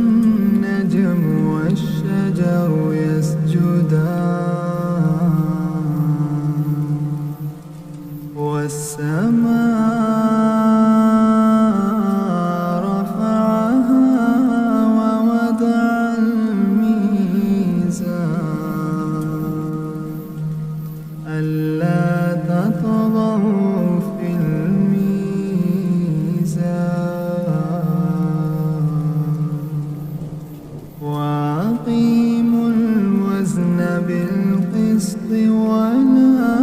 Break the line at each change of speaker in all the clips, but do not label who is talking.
والنجم والشجر يسجدان والسماء رفعها ووضع الميزان ألا تطغوا في الميزان وأقيموا الوزن بالقسط ولا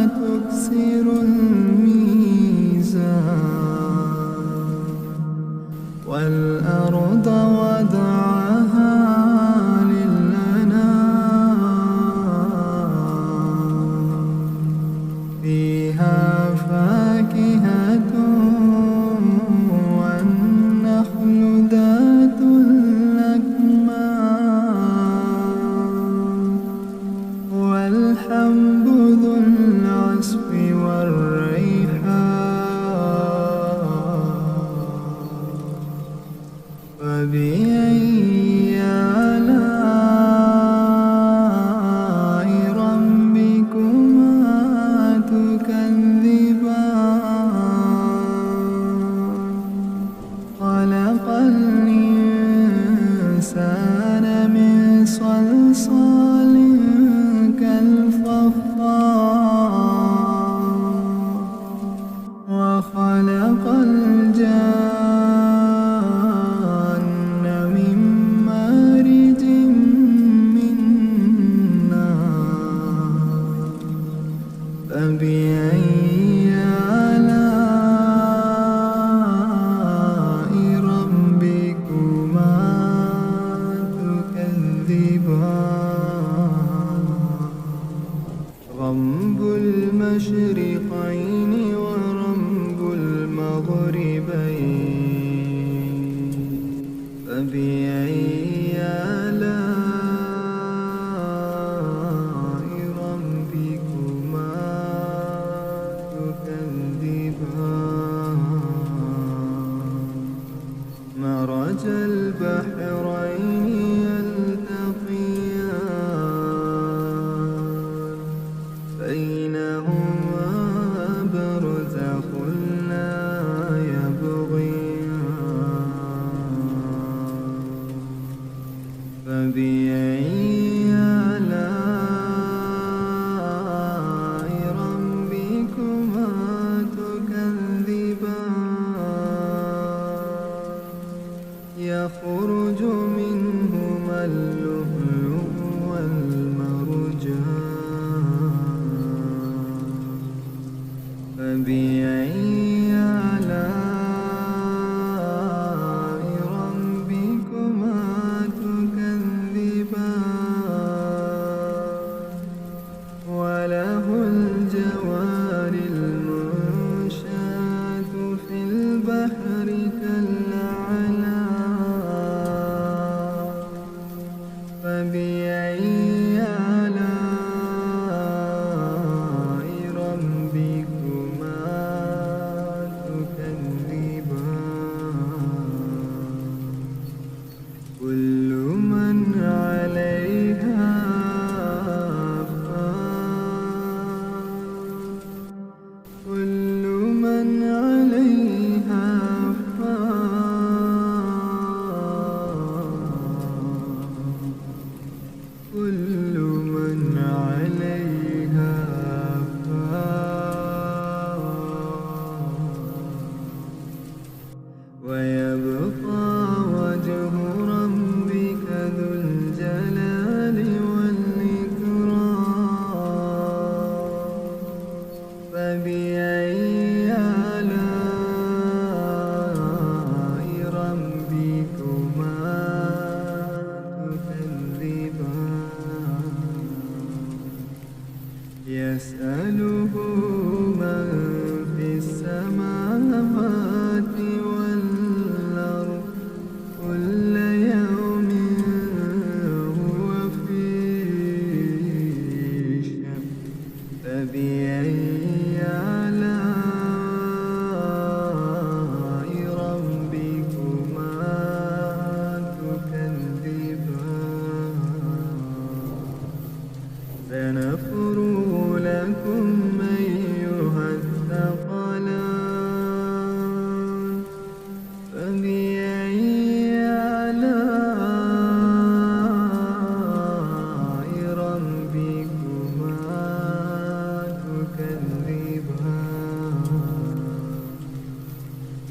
تكسروا الميزان والأرض وضعها للأنام فيها فاكهة والنخل ذات الأكمام والحب ذو العصف والريحان فبأي آلاء ربكما تكذبان خلق الإنسان من صلصال كالفخار وخلق الجان من مارج من نار فبأي آلاء ربكما تكذبان رب المشرقين ورب المغربين فبأي آلاء ربكما تكذبان مرج البحرين يلتقيان بينهما برزخ لا يبغيان فبأي آلاء ربكما تكذبان يخرج منهما اللؤلؤ والمرجان فبأي آلاء ربكما تكذبان وله الجوار المنشآت في البحر كالأعلام فبأي آلاء ربكما تكذبان كل من عليها فان كل من عليها فان كل من عليها فان ويبقى وجه ربك ذو الجلال والإكرام فبأي آلاء ربكما تكذبان يسأله من في السماوات والأرض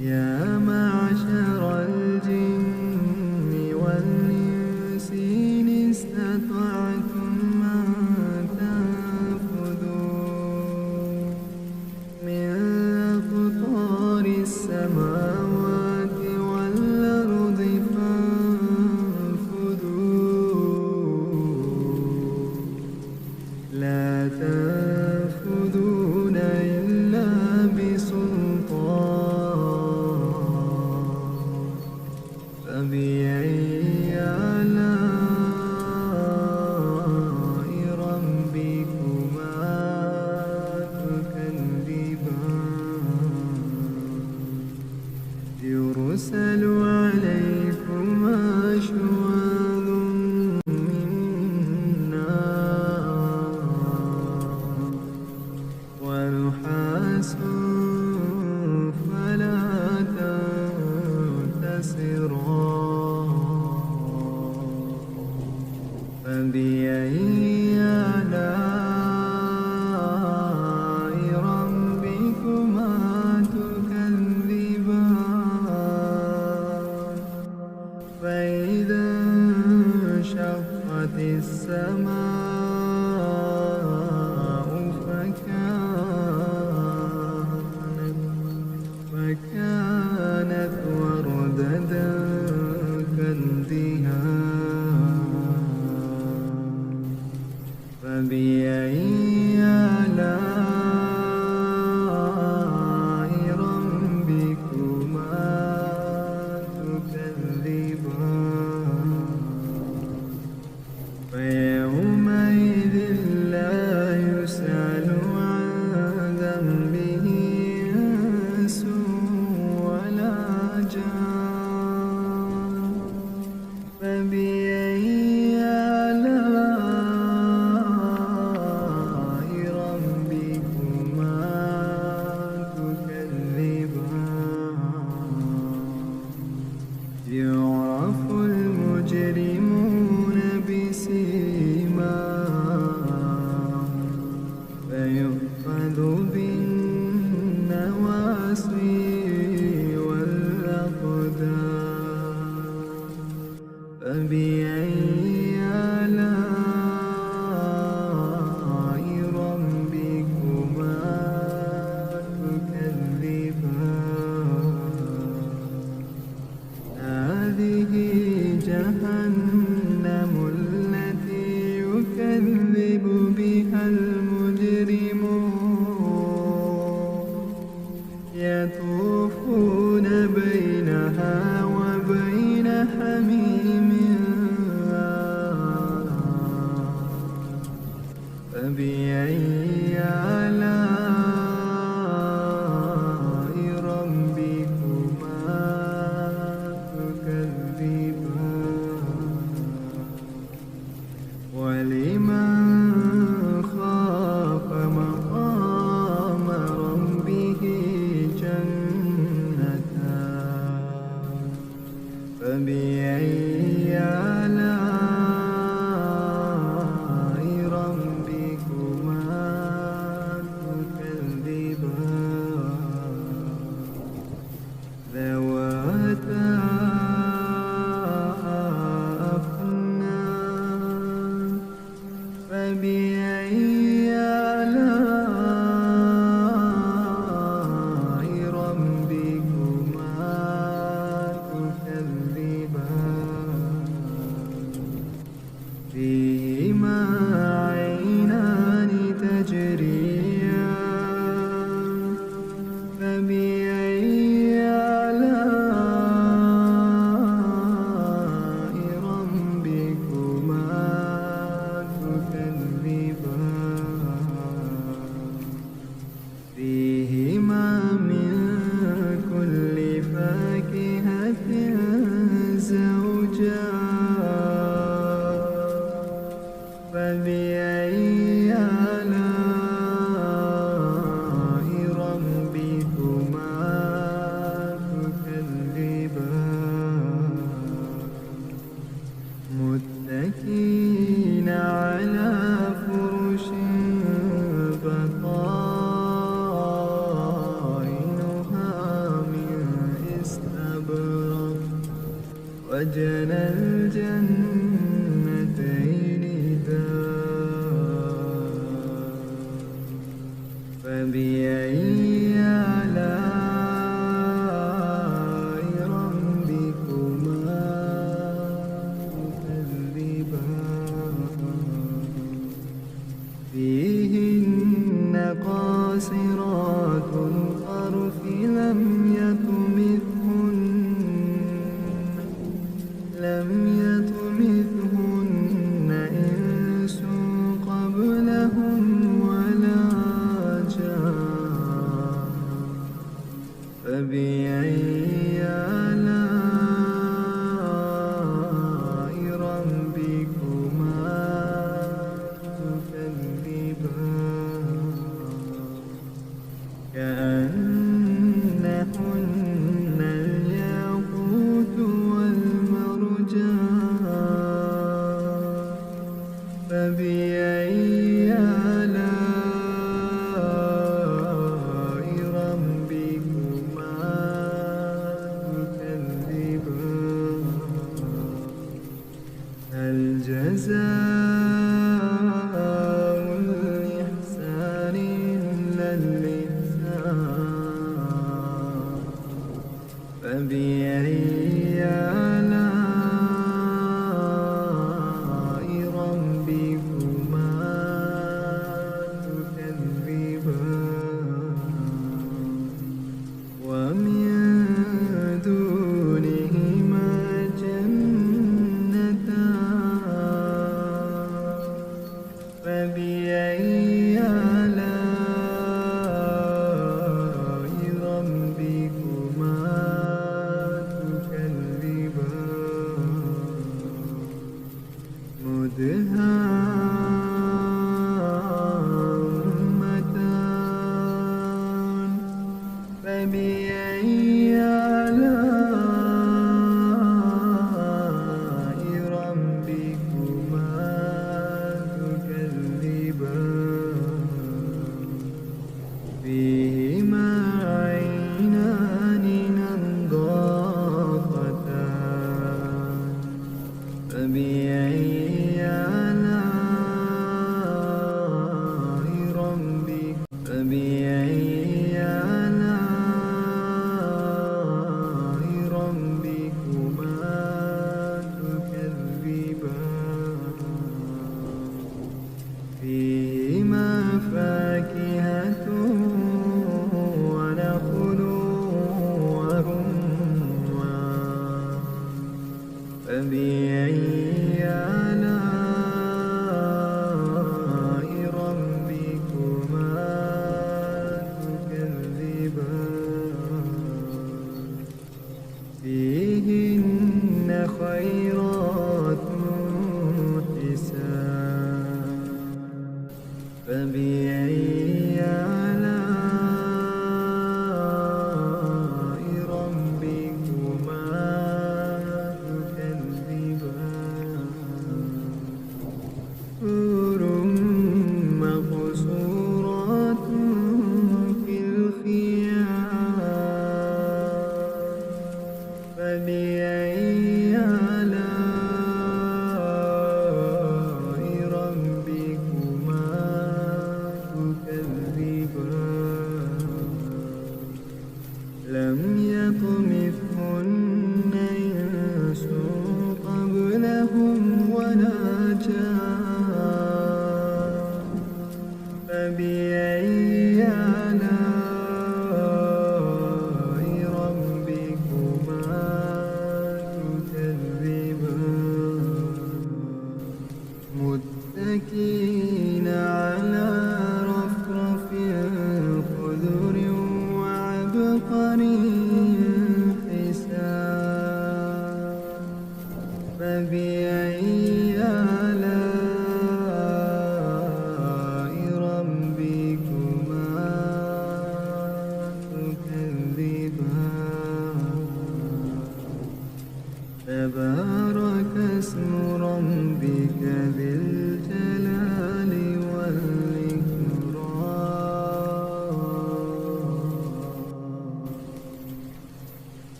يا معشر الجن والإنس إن استطعتم أن تنفذوا من أقطار السماوات والأرض فانفذوا لا تنفذون إلا بسلطان فبأي آلاء ربكما تكذبان يرسل عليكما شواظ من نار ونحاس فلا تنتصران فبأي آلاء ربكما تكذبان فإذا انشقت السماء فكانت وردة كالدهان فبأي آلاء ربكما تكذبان فيومئذ لا يسأل عن ذنبه إنس ولا جان فبأي آلاء ربكما تكذبان يعرف المجرمون بسيماهم فيؤخذ بالنواصي والأقدام فبأي آلاء ربكما تكذبان هذه جهنم التي يكذب بها المجرمون يطوفون بينها وبين حميم فبأي آلاء ربكما تكذبان ولمن خاف مقام ربه جنتان فبأي آلاء ربكما تكذبان ذواتا أفنان فبأي آلاء ربكما تكذبان فيهما عينان تجريان فبأي آلاء ربكما تكذبان فيهما من كل فاكهة زوجان فبأي آلاء ربكما وجنى الجنتين دار. فبأي آلاء ربكما تكذبان فيهن قاصرات الطرف لم يطمثهن إنس قبلهم ولا جان. فبأي آلاء ربكما تكذبان كأنهن الياقوت والمرجان. فبأي آلاء ربكما تكذبان هل جزاء الإحسان إلا الإحسان. فبأي آلاء ربكما تكذبان ومن دونهما جنتان. فبأي آلاء ربكما تكذبان مدهامتان. فبأي آلاء ربكما تكذبان فيهما عينان نضاختان. فبأي آلاء ربكما تكذبان فيهما فاكهة ونخل ورمان. فبأي آلاء ربكما تكذبان فيهن خيرات حسان. فبأي آلاء ربكما تكذبان حور مقصورات في الخيام. فبأي آلاء ربكما تكذبان لم يطمثهن إنس